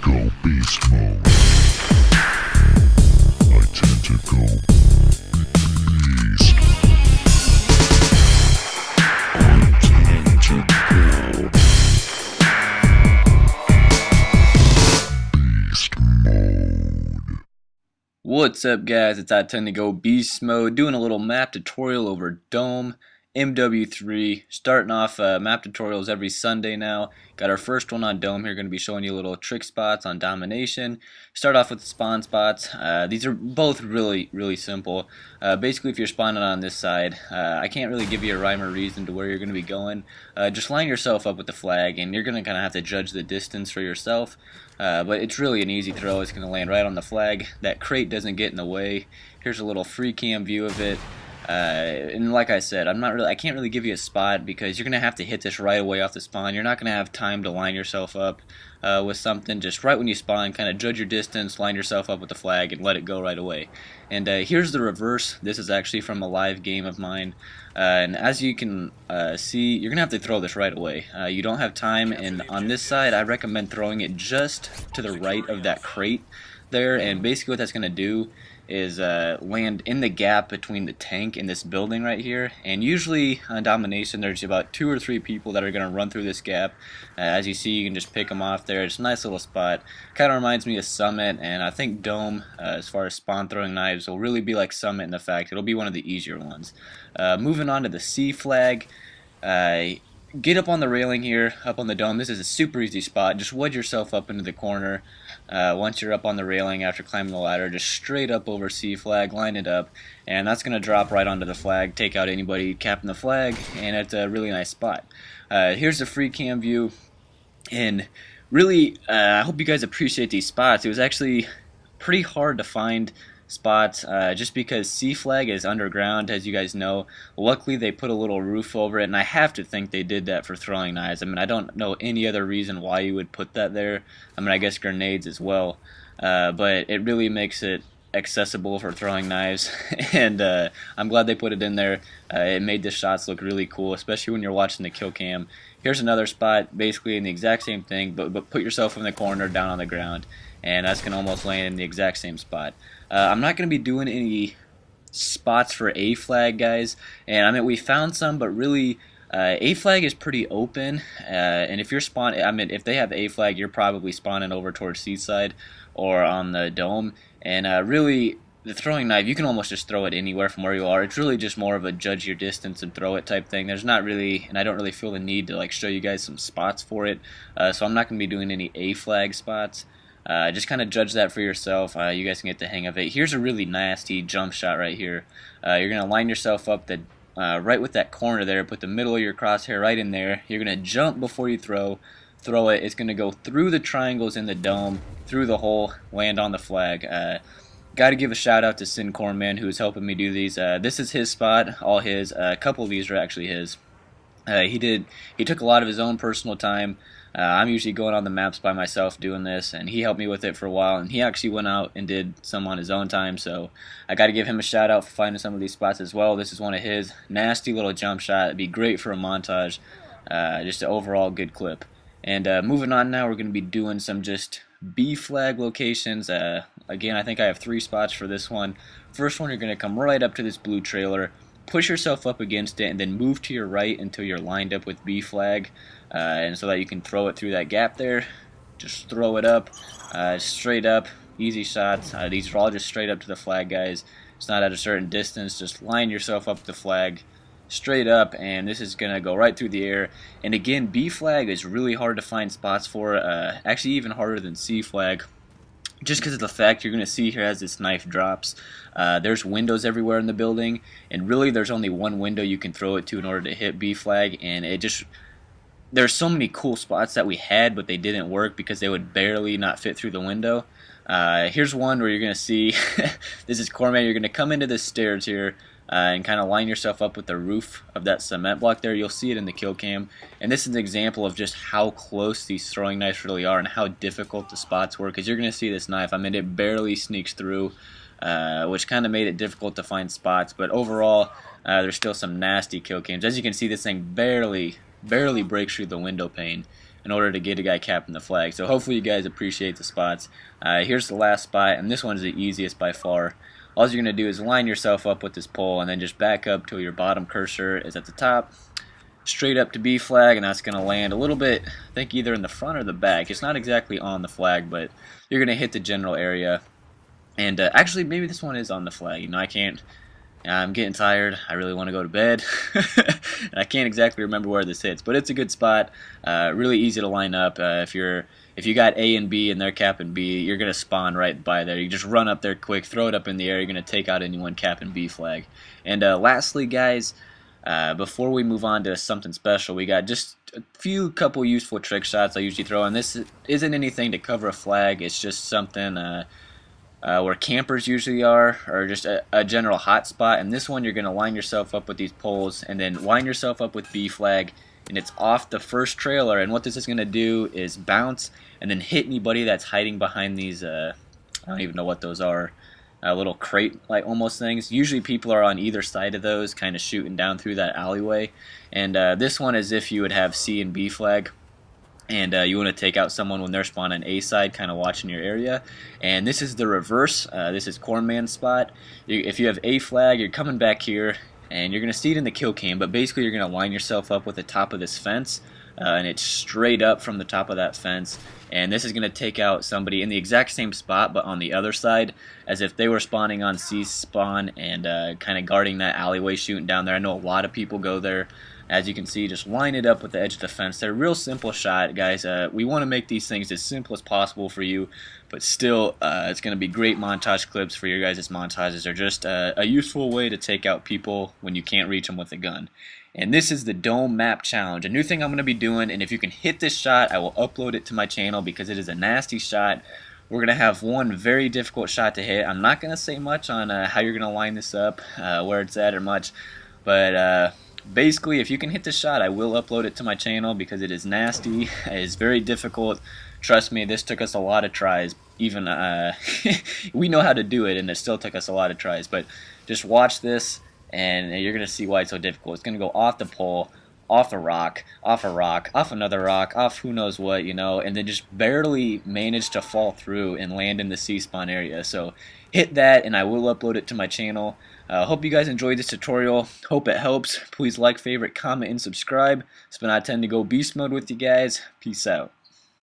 go beast mode. I tend to go beast. I tend to go beast mode. What's up, guys? It's I Tend to Go Beast Mode, doing a little map tutorial over Dome, MW3, starting off map tutorials every Sunday now. Got our first one on Dome here, going to be showing you little trick spots on Domination. Start off with the spawn spots. These are both really simple. Basically, if you're spawning on this side, I can't really give you a rhyme or reason to where you're going to be going. Just line yourself up with the flag, and you're going to kind of have to judge the distance for yourself. But it's really an easy throw. It's going to land right on the flag. That crate doesn't get in the way. Here's a little free cam view of it. And like I said, I can't really give you a spot because you're gonna have to hit this right away off the spawn. You're not gonna have time to line yourself up with something. Just right when you spawn, kind of judge your distance, line yourself up with the flag, and let it go right away. And here's the reverse. This is actually from a live game of mine. And as you can see, you're gonna have to throw this right away. You don't have time, and on this side, I recommend throwing it just to the right of that crate there. And basically, what that's gonna do is land in the gap between the tank and this building right here. And usually on Domination there's about 2 or 3 people that are going to run through this gap. As you see, you can just pick them off there. It's a nice little spot. Kind of reminds me of Summit, and I think Dome, as far as spawn throwing knives, will really be like Summit in the fact it'll be one of the easier ones. Moving on to the C flag. Get up on the railing here, up on the dome. This is a super easy spot. Just wedge yourself up into the corner. Once you're up on the railing after climbing the ladder, just straight up over C flag, line it up, and that's going to drop right onto the flag, take out anybody capping the flag, and it's a really nice spot. Here's the free cam view, and really, I hope you guys appreciate these spots. It was actually pretty hard to find spots just because C flag is underground, as you guys know. Luckily they put a little roof over it, and I have to think they did that for throwing knives. I mean, I don't know any other reason why you would put that there. I mean, I guess grenades as well, but it really makes it accessible for throwing knives. And I'm glad they put it in there. It made the shots look really cool, especially when you're watching the kill cam. Here's another spot basically in the exact same thing, but put yourself in the corner down on the ground, and that's going to almost land in the exact same spot. I'm not going to be doing any spots for A flag, guys, and I mean, we found some, but really A flag is pretty open, and if you're spawning, I mean, if they have A flag, you're probably spawning over towards C side or on the dome, and really the throwing knife, you can almost just throw it anywhere from where you are. It's really just more of a judge your distance and throw it type thing. There's not really, and I don't really feel the need to like show you guys some spots for it, so I'm not going to be doing any A flag spots. Just kind of judge that for yourself. You guys can get the hang of it. Here's a really nasty jump shot right here. You're going to line yourself up right with that corner there. Put the middle of your crosshair right in there. You're going to jump before you throw it. It's going to go through the triangles in the dome, through the hole, land on the flag. Got to give a shout out to Kornman, who is helping me do these. This is his spot, all his. A couple of these are actually his. He took a lot of his own personal time. I'm usually going on the maps by myself doing this, and he helped me with it for a while, and he actually went out and did some on his own time, so I got to give him a shout out for finding some of these spots as well. This is one of his. Nasty little jump shot. It'd be great for a montage. Just an overall good clip. And moving on now, we're going to be doing some just B flag locations. Again, I think I have 3 spots for this one. First one, you're going to come right up to this blue trailer, push yourself up against it, and then move to your right until you're lined up with B flag, and so that you can throw it through that gap there. Just throw it up, straight up, easy shots. These are all just straight up to the flag, guys. It's not at a certain distance. Just line yourself up to the flag, straight up, and this is gonna go right through the air. And again, B flag is really hard to find spots for, actually even harder than C flag, just because of the fact you're going to see here as this knife drops. There's windows everywhere in the building, and really there's only one window you can throw it to in order to hit B flag, and there's so many cool spots that we had, but they didn't work because they would barely not fit through the window. Here's one where you're going to see, this is Kornman, you're going to come into the stairs here, and kind of line yourself up with the roof of that cement block there. You'll see it in the kill cam, and this is an example of just how close these throwing knives really are and how difficult the spots were, because you're going to see this knife, I mean, it barely sneaks through, which kind of made it difficult to find spots. But overall, there's still some nasty kill cams. As you can see, this thing barely breaks through the window pane. in order to get a guy capping the flag. So hopefully you guys appreciate the spots. Here's the last spot, and this one's the easiest by far. All you're going to do is line yourself up with this pole and then just back up till your bottom cursor is at the top, straight up to B flag, and that's going to land a little bit, I think either in the front or the back. It's not exactly on the flag, but you're going to hit the general area. And actually, maybe this one is on the flag. You know, I'm getting tired. I really want to go to bed. And I can't exactly remember where this hits, but it's a good spot. Really easy to line up. If you got A and B and they're capping B, you're gonna spawn right by there. You just run up there quick, throw it up in the air. You're gonna take out anyone capping B flag. And lastly, guys, before we move on to something special, we got just a couple useful trick shots I usually throw. And this isn't anything to cover a flag. It's just something where campers usually are, or just a general hot spot. And this one, you're going to line yourself up with these poles and then line yourself up with B flag, and it's off the first trailer. And what this is going to do is bounce and then hit anybody that's hiding behind these, I don't even know what those are, little crate like almost things. Usually people are on either side of those, kind of shooting down through that alleyway. And this one is if you would have C and B flag, and you want to take out someone when they're spawning A side, kind of watching your area. And this is the reverse. This is Kornman spot. If you have A flag, you're coming back here, and you're going to see it in the kill cam, but basically you're going to line yourself up with the top of this fence, and it's straight up from the top of that fence. And this is going to take out somebody in the exact same spot, but on the other side, as if they were spawning on C spawn and kind of guarding that alleyway, shooting down there. I know a lot of people go there. As you can see, just line it up with the edge of the fence. They're a real simple shot, guys. We want to make these things as simple as possible for you, but still, it's going to be great montage clips for your guys' montages. They're just a useful way to take out people when you can't reach them with a gun. And this is the Dome Map Challenge, a new thing I'm going to be doing. And if you can hit this shot, I will upload it to my channel because it is a nasty shot. We're going to have one very difficult shot to hit. I'm not going to say much on how you're going to line this up, where it's at, or much, but basically, if you can hit this shot, I will upload it to my channel because it is nasty. It is very difficult. Trust me, this took us a lot of tries. Even we know how to do it, and it still took us a lot of tries. But just watch this, and you're going to see why it's so difficult. It's going to go off the pole, off a rock, off another rock, off who knows what, you know, and then just barely manage to fall through and land in the C spawn area. So hit that, and I will upload it to my channel. Hope you guys enjoyed this tutorial. Hope it helps. Please like, favorite, comment, and subscribe. It's been I Tend to Go Beast Mode with you guys. Peace out.